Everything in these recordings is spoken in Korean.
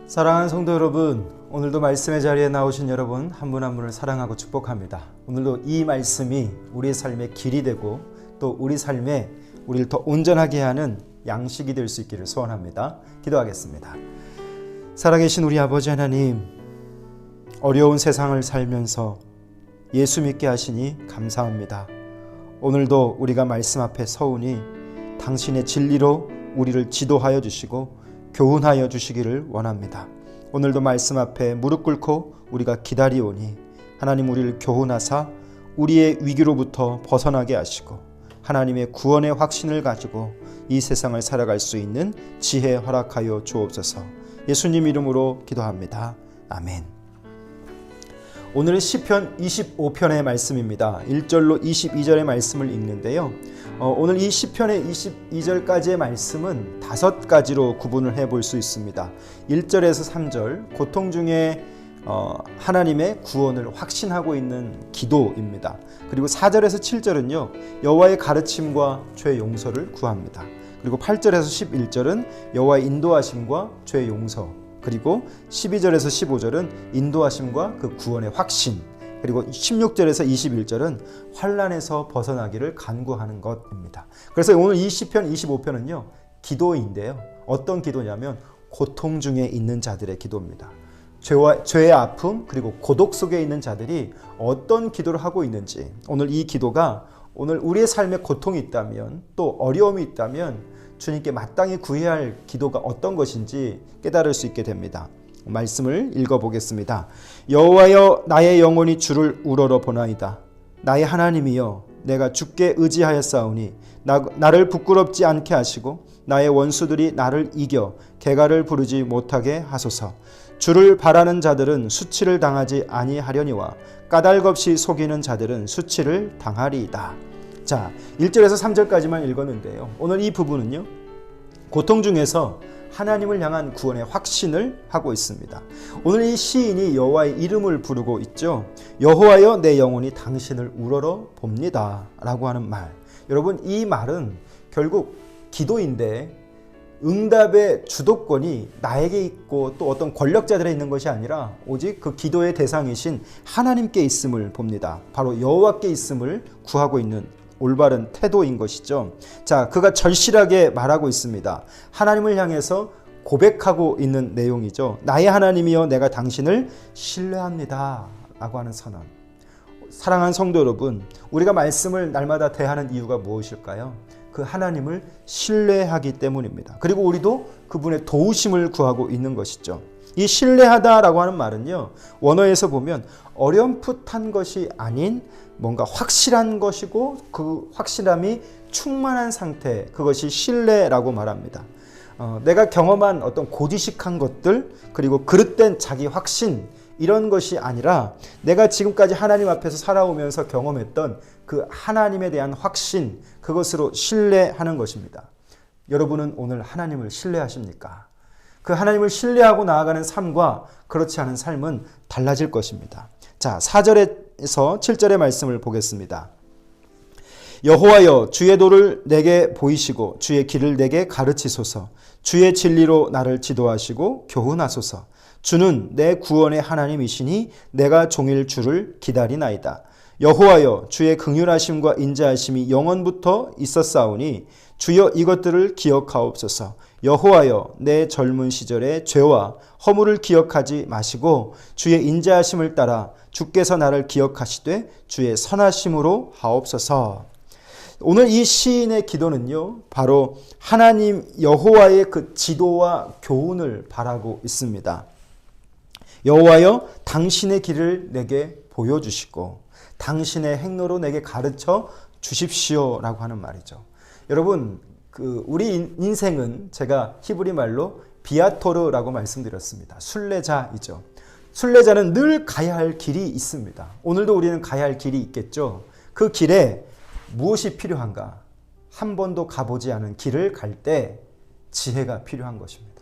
사랑하는 성도 여러분, 오늘도 말씀의 자리에 나오신 여러분 한 분 한 분을 사랑하고 축복합니다. 오늘도 이 말씀이 우리의 삶의 길이 되고 또 우리 삶에 우리를 더 온전하게 하는 양식이 될 수 있기를 소원합니다. 기도하겠습니다. 살아계신 우리 아버지 하나님, 어려운 세상을 살면서 예수 믿게 하시니 감사합니다. 오늘도 우리가 말씀 앞에 서우니 당신의 진리로 우리를 지도하여 주시고 교훈하여 주시기를 원합니다. 오늘도 말씀 앞에 무릎 꿇고 우리가 기다리오니 하나님 우리를 교훈하사 우리의 위기로부터 벗어나게 하시고 하나님의 구원의 확신을 가지고 이 세상을 살아갈 수 있는 지혜 허락하여 주옵소서. 예수님 이름으로 기도합니다. 아멘. 오늘은 시편 25편의 말씀입니다. 1절로 22절의 말씀을 읽는데요. 오늘 이 시편의 22절까지의 말씀은 5가지로 구분을 해볼 수 있습니다. 1절에서 3절, 고통 중에 하나님의 구원을 확신하고 있는 기도입니다. 그리고 4절에서 7절은요, 여호와의 가르침과 죄 용서를 구합니다. 그리고 8절에서 11절은 여호와의 인도하심과 죄 용서, 그리고 12절에서 15절은 인도하심과 그 구원의 확신, 그리고 16절에서 21절은 환난에서 벗어나기를 간구하는 것입니다. 그래서 오늘 이 시편 25편은요, 기도인데요. 어떤 기도냐면 고통 중에 있는 자들의 기도입니다. 죄의 아픔 그리고 고독 속에 있는 자들이 어떤 기도를 하고 있는지, 오늘 이 기도가 오늘 우리의 삶에 고통이 있다면 또 어려움이 있다면 주님께 마땅히 구해야 할 기도가 어떤 것인지 깨달을 수 있게 됩니다. 말씀을 읽어보겠습니다. 여호와여, 나의 영혼이 주를 우러러 보나이다. 나의 하나님이여, 내가 주께 의지하였사오니 나를 부끄럽지 않게 하시고 나의 원수들이 나를 이겨 개가를 부르지 못하게 하소서. 주를 바라는 자들은 수치를 당하지 아니하려니와 까닭없이 속이는 자들은 수치를 당하리이다. 자, 1절에서 3절까지만 읽었는데요. 오늘 이 부분은요, 고통 중에서 하나님을 향한 구원의 확신을 하고 있습니다. 오늘 이 시인이 여호와의 이름을 부르고 있죠. 여호와여, 내 영혼이 당신을 우러러 봅니다 라고 하는 말. 여러분, 이 말은 결국 기도인데 응답의 주도권이 나에게 있고 또 어떤 권력자들에 있는 것이 아니라 오직 그 기도의 대상이신 하나님께 있음을 봅니다. 바로 여호와께 있음을 구하고 있는 올바른 태도인 것이죠. 자, 그가 절실하게 말하고 있습니다. 하나님을 향해서 고백하고 있는 내용이죠. 나의 하나님이여, 내가 당신을 신뢰합니다 라고 하는 선언. 사랑하는 성도 여러분, 우리가 말씀을 날마다 대하는 이유가 무엇일까요? 그 하나님을 신뢰하기 때문입니다. 그리고 우리도 그분의 도우심을 구하고 있는 것이죠. 이 신뢰하다라고 하는 말은요, 원어에서 보면 어렴풋한 것이 아닌 뭔가 확실한 것이고 그 확실함이 충만한 상태, 그것이 신뢰라고 말합니다. 내가 경험한 어떤 고지식한 것들, 그리고 그릇된 자기 확신, 이런 것이 아니라 내가 지금까지 하나님 앞에서 살아오면서 경험했던 그 하나님에 대한 확신, 그것으로 신뢰하는 것입니다. 여러분은 오늘 하나님을 신뢰하십니까? 그 하나님을 신뢰하고 나아가는 삶과 그렇지 않은 삶은 달라질 것입니다. 자, 4절에서 7절의 말씀을 보겠습니다. 여호와여, 주의 도를 내게 보이시고 주의 길을 내게 가르치소서. 주의 진리로 나를 지도하시고 교훈하소서. 주는 내 구원의 하나님이시니 내가 종일 주를 기다리나이다. 여호와여, 주의 긍휼하심과 인자하심이 영원부터 있었사오니 주여 이것들을 기억하옵소서. 여호와여, 내 젊은 시절의 죄와 허물을 기억하지 마시고 주의 인자하심을 따라 주께서 나를 기억하시되 주의 선하심으로 하옵소서. 오늘 이 시인의 기도는요, 바로 하나님 여호와의 그 지도와 교훈을 바라고 있습니다. 여호와여, 당신의 길을 내게 보여주시고 당신의 행로로 내게 가르쳐 주십시오라고 하는 말이죠. 여러분, 우리 인생은 제가 히브리 말로 비아토르라고 말씀드렸습니다. 순례자이죠. 순례자는 늘 가야 할 길이 있습니다. 오늘도 우리는 가야 할 길이 있겠죠. 그 길에 무엇이 필요한가? 한 번도 가보지 않은 길을 갈 때 지혜가 필요한 것입니다.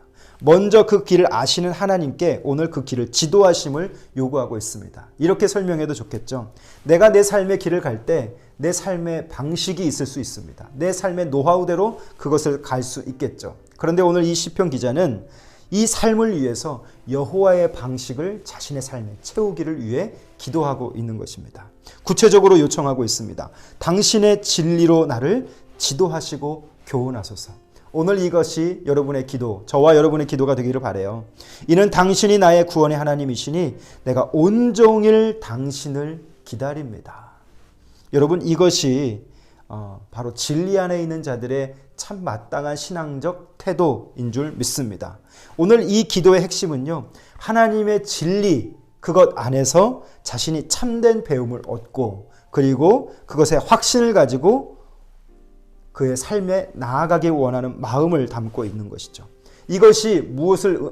먼저 그 길을 아시는 하나님께 오늘 그 길을 지도하심을 요구하고 있습니다. 이렇게 설명해도 좋겠죠. 내가 내 삶의 길을 갈 때 내 삶의 방식이 있을 수 있습니다. 내 삶의 노하우대로 그것을 갈 수 있겠죠. 그런데 오늘 이 시편 기자는 이 삶을 위해서 여호와의 방식을 자신의 삶에 채우기를 위해 기도하고 있는 것입니다. 구체적으로 요청하고 있습니다. 당신의 진리로 나를 지도하시고 교훈하소서. 오늘 이것이 여러분의 기도, 저와 여러분의 기도가 되기를 바라요. 이는 당신이 나의 구원의 하나님이시니 내가 온종일 당신을 기다립니다. 여러분, 이것이 바로 진리 안에 있는 자들의 참 마땅한 신앙적 태도인 줄 믿습니다. 오늘 이 기도의 핵심은요, 하나님의 진리, 그것 안에서 자신이 참된 배움을 얻고, 그리고 그것에 확신을 가지고 그의 삶에 나아가기 원하는 마음을 담고 있는 것이죠. 이것이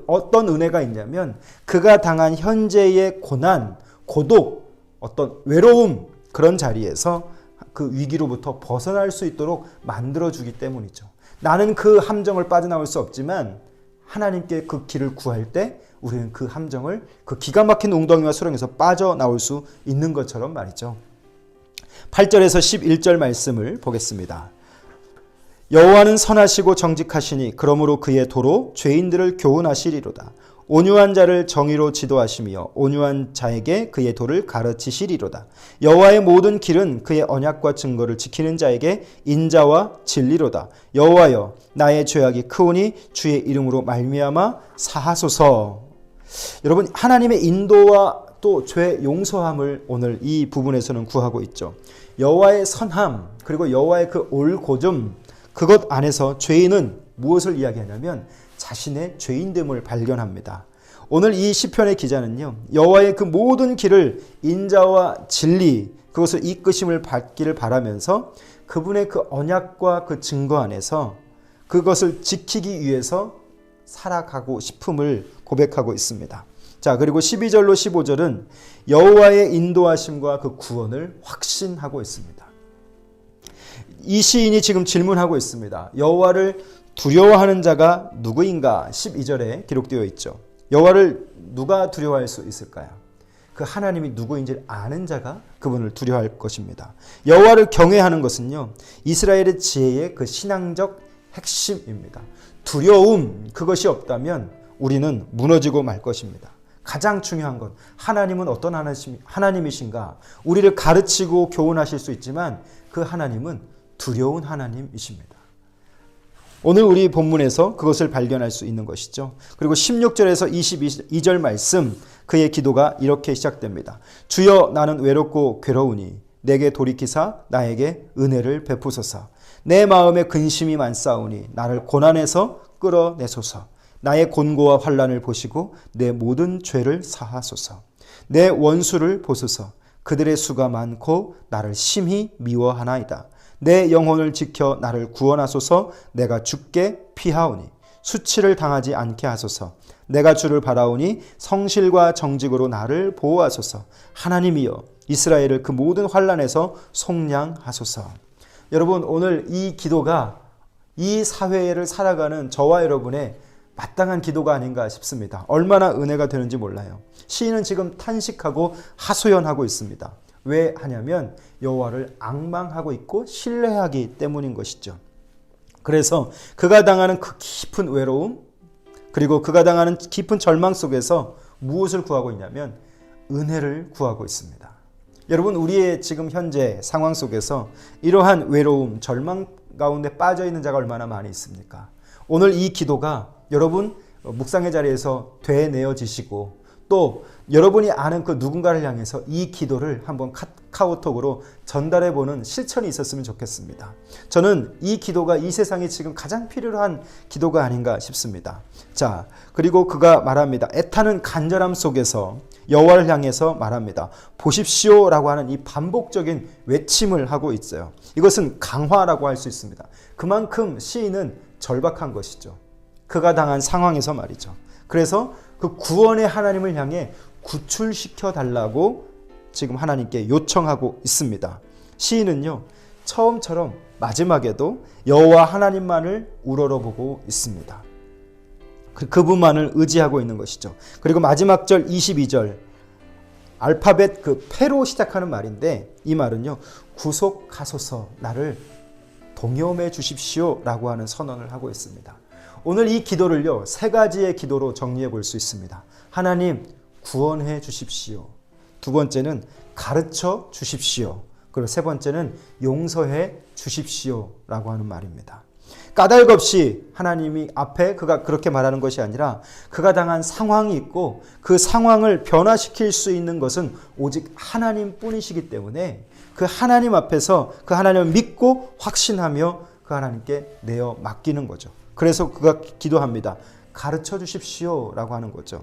어떤 은혜가 있냐면, 그가 당한 현재의 고난, 고독, 어떤 외로움, 그런 자리에서 그 위기로부터 벗어날 수 있도록 만들어주기 때문이죠. 나는 그 함정을 빠져나올 수 없지만 하나님께 그 길을 구할 때 우리는 그 함정을, 그 기가 막힌 웅덩이와 수렁에서 빠져나올 수 있는 것처럼 말이죠. 8절에서 11절 말씀을 보겠습니다. 여호와는 선하시고 정직하시니 그러므로 그의 도로 죄인들을 교훈하시리로다. 온유한 자를 정의로 지도하시며 온유한 자에게 그의 도를 가르치시리로다. 여호와의 모든 길은 그의 언약과 증거를 지키는 자에게 인자와 진리로다. 여호와여, 나의 죄악이 크오니 주의 이름으로 말미암아 사하소서. 여러분, 하나님의 인도와 또 죄 용서함을 오늘 이 부분에서는 구하고 있죠. 여호와의 선함, 그리고 여호와의 그 올곧음, 그것 안에서 죄인은 무엇을 이야기하냐면 자신의 죄인됨을 발견합니다. 오늘 이 시편의 기자는요, 여호와의 그 모든 길을 인자와 진리, 그것을 이끄심을 받기를 바라면서 그분의 그 언약과 그 증거 안에서 그것을 지키기 위해서 살아가고 싶음을 고백하고 있습니다. 자, 그리고 12절로 15절은 여호와의 인도하심과 그 구원을 확신하고 있습니다. 이 시인이 지금 질문하고 있습니다. 여호와를 두려워하는 자가 누구인가? 12절에 기록되어 있죠. 여호와를 누가 두려워할 수 있을까요? 그 하나님이 누구인지를 아는 자가 그분을 두려워할 것입니다. 여호와를 경외하는 것은요, 이스라엘의 지혜의 그 신앙적 핵심입니다. 두려움, 그것이 없다면 우리는 무너지고 말 것입니다. 가장 중요한 건 하나님은 어떤 하나님이신가? 우리를 가르치고 교훈하실 수 있지만 그 하나님은 두려운 하나님이십니다. 오늘 우리 본문에서 그것을 발견할 수 있는 것이죠. 그리고 16절에서 22절 말씀, 그의 기도가 이렇게 시작됩니다. 주여, 나는 외롭고 괴로우니 내게 돌이키사 나에게 은혜를 베푸소서. 내 마음에 근심이 많사오니 나를 고난에서 끌어내소서. 나의 곤고와 환난을 보시고 내 모든 죄를 사하소서. 내 원수를 보소서. 그들의 수가 많고 나를 심히 미워하나이다. 내 영혼을 지켜 나를 구원하소서. 내가 죽게 피하오니 수치를 당하지 않게 하소서. 내가 주를 바라오니 성실과 정직으로 나를 보호하소서. 하나님이여, 이스라엘을 그 모든 환난에서 속량하소서. 여러분, 오늘 이 기도가 이 사회를 살아가는 저와 여러분의 마땅한 기도가 아닌가 싶습니다. 얼마나 은혜가 되는지 몰라요. 시인은 지금 탄식하고 하소연하고 있습니다. 왜 하냐면 여호와를 앙망하고 있고 신뢰하기 때문인 것이죠. 그래서 그가 당하는 그 깊은 외로움, 그리고 그가 당하는 깊은 절망 속에서 무엇을 구하고 있냐면 은혜를 구하고 있습니다. 여러분, 우리의 지금 현재 상황 속에서 이러한 외로움, 절망 가운데 빠져 있는 자가 얼마나 많이 있습니까? 오늘 이 기도가 여러분 묵상의 자리에서 되뇌어지시고, 또 여러분이 아는 그 누군가를 향해서 이 기도를 한번 카카오톡으로 전달해보는 실천이 있었으면 좋겠습니다. 저는 이 기도가 이 세상에 지금 가장 필요한 기도가 아닌가 싶습니다. 자, 그리고 그가 말합니다. 애타는 간절함 속에서 여호와를 향해서 말합니다. 보십시오라고 하는 이 반복적인 외침을 하고 있어요. 이것은 강화라고 할 수 있습니다. 그만큼 시인은 절박한 것이죠. 그가 당한 상황에서 말이죠. 그래서 그 구원의 하나님을 향해 구출시켜 달라고 지금 하나님께 요청하고 있습니다. 시인은요, 처음처럼 마지막에도 여호와 하나님만을 우러러보고 있습니다. 그분만을 의지하고 있는 것이죠. 그리고 마지막 절 22절, 알파벳 그 패로 시작하는 말인데, 이 말은요, 구속하소서, 나를 동염해 주십시오 라고 하는 선언을 하고 있습니다. 오늘 이 기도를요, 세 가지의 기도로 정리해 볼 수 있습니다. 하나님, 구원해 주십시오. 두 번째는 가르쳐 주십시오. 그리고 세 번째는 용서해 주십시오 라고 하는 말입니다. 까닭 없이 하나님이 앞에 그가 그렇게 말하는 것이 아니라 그가 당한 상황이 있고 그 상황을 변화시킬 수 있는 것은 오직 하나님 뿐이시기 때문에 그 하나님 앞에서 그 하나님을 믿고 확신하며 그 하나님께 내어 맡기는 거죠. 그래서 그가 기도합니다. 가르쳐 주십시오 라고 하는 거죠.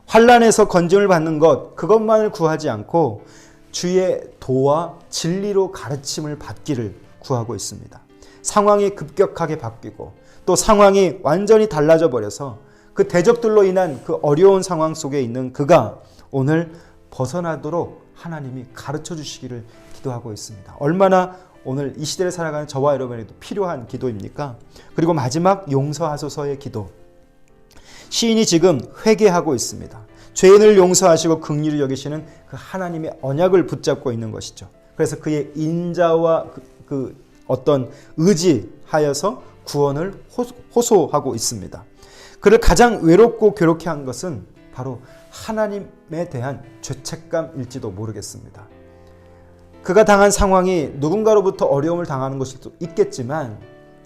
환난에서 건짐을 받는 것, 그것만을 구하지 않고 주의 도와 진리로 가르침을 받기를 구하고 있습니다. 상황이 급격하게 바뀌고 또 상황이 완전히 달라져 버려서 그 대적들로 인한 그 어려운 상황 속에 있는 그가 오늘 벗어나도록 하나님이 가르쳐 주시기를 기도하고 있습니다. 얼마나 오늘 이 시대를 살아가는 저와 여러분에게도 필요한 기도입니까? 그리고 마지막 용서하소서의 기도. 시인이 지금 회개하고 있습니다. 죄인을 용서하시고 긍휼히 여기시는 그 하나님의 언약을 붙잡고 있는 것이죠. 그래서 그의 인자와 그 어떤 의지하여서 구원을 호소하고 있습니다. 그를 가장 외롭고 괴롭게 한 것은 바로 하나님에 대한 죄책감일지도 모르겠습니다. 그가 당한 상황이 누군가로부터 어려움을 당하는 것일 수도 있겠지만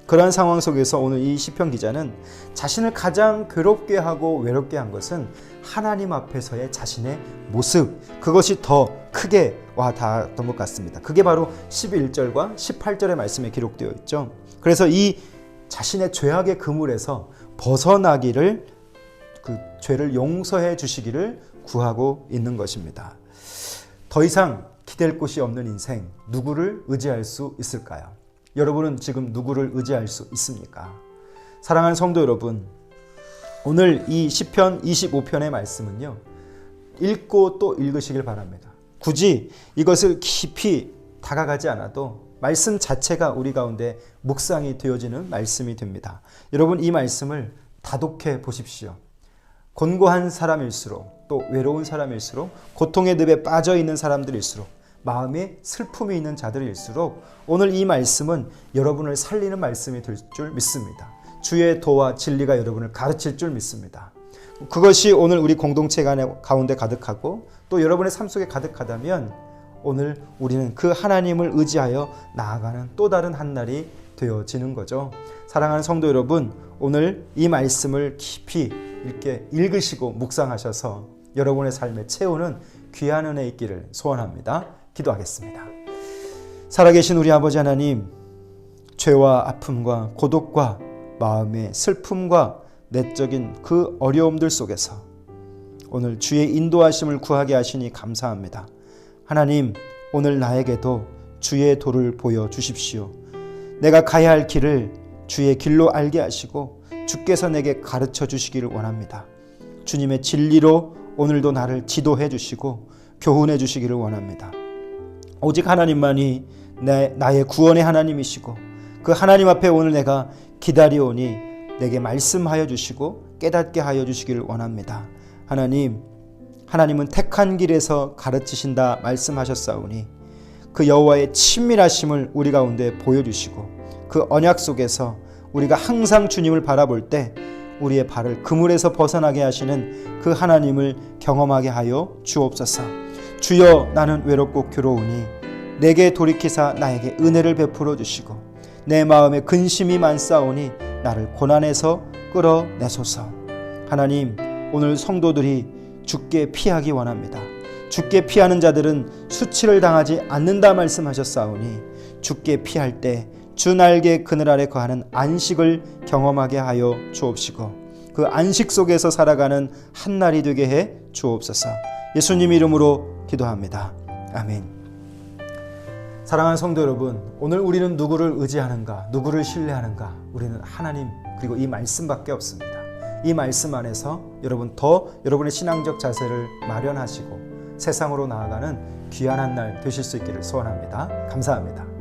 그러한 상황 속에서 오늘 이 시편 기자는 자신을 가장 괴롭게 하고 외롭게 한 것은 하나님 앞에서의 자신의 모습, 그것이 더 크게 와 닿았던 것 같습니다. 그게 바로 11절과 18절의 말씀에 기록되어 있죠. 그래서 이 자신의 죄악의 그물에서 벗어나기를, 그 죄를 용서해 주시기를 구하고 있는 것입니다. 더 이상 기댈 곳이 없는 인생, 누구를 의지할 수 있을까요? 여러분은 지금 누구를 의지할 수 있습니까? 사랑하는 성도 여러분, 오늘 이 시편 25편의 말씀은요, 읽고 또 읽으시길 바랍니다. 굳이 이것을 깊이 다가가지 않아도 말씀 자체가 우리 가운데 묵상이 되어지는 말씀이 됩니다. 여러분, 이 말씀을 다독해 보십시오. 곤고한 사람일수록, 또 외로운 사람일수록, 고통의 늪에 빠져 있는 사람들일수록, 마음에 슬픔이 있는 자들일수록 오늘 이 말씀은 여러분을 살리는 말씀이 될 줄 믿습니다. 주의 도와 진리가 여러분을 가르칠 줄 믿습니다. 그것이 오늘 우리 공동체 가운데 가득하고 또 여러분의 삶 속에 가득하다면 오늘 우리는 그 하나님을 의지하여 나아가는 또 다른 한날이 되어지는 거죠. 사랑하는 성도 여러분, 오늘 이 말씀을 깊이 이렇게 읽으시고 묵상하셔서 여러분의 삶에 채우는 귀한 은혜 있기를 소원합니다. 기도하겠습니다. 살아계신 우리 아버지 하나님, 죄와 아픔과 고독과 마음의 슬픔과 내적인 그 어려움들 속에서 오늘 주의 인도하심을 구하게 하시니 감사합니다. 하나님, 오늘 나에게도 주의 도를 보여주십시오. 내가 가야 할 길을 주의 길로 알게 하시고 주께서 내게 가르쳐 주시기를 원합니다. 주님의 진리로 오늘도 나를 지도해 주시고 교훈해 주시기를 원합니다. 오직 하나님만이 나의 구원의 하나님이시고 그 하나님 앞에 오늘 내가 기다리오니 내게 말씀하여 주시고 깨닫게 하여 주시기를 원합니다. 하나님은 택한 길에서 가르치신다 말씀하셨사오니 그 여호와의 친밀하심을 우리 가운데 보여주시고 그 언약 속에서 우리가 항상 주님을 바라볼 때 우리의 발을 그물에서 벗어나게 하시는 그 하나님을 경험하게 하여 주옵소서. 주여, 나는 외롭고 괴로우니 내게 돌이키사 나에게 은혜를 베풀어 주시고 내 마음에 근심이 많사오니 나를 고난에서 끌어내소서. 하나님, 오늘 성도들이 주께 피하기 원합니다. 주께 피하는 자들은 수치를 당하지 않는다 말씀하셨사오니 주께 피할 때 주 날개 그늘 아래 거하는 안식을 경험하게 하여 주옵시고 그 안식 속에서 살아가는 한날이 되게 해 주옵소서. 예수님 이름으로 기도합니다. 아멘. 사랑하는 성도 여러분, 오늘 우리는 누구를 의지하는가, 누구를 신뢰하는가? 우리는 하나님 그리고 이 말씀밖에 없습니다. 이 말씀 안에서 여러분의 신앙적 자세를 마련하시고 세상으로 나아가는 귀한 한 날 되실 수 있기를 소원합니다. 감사합니다.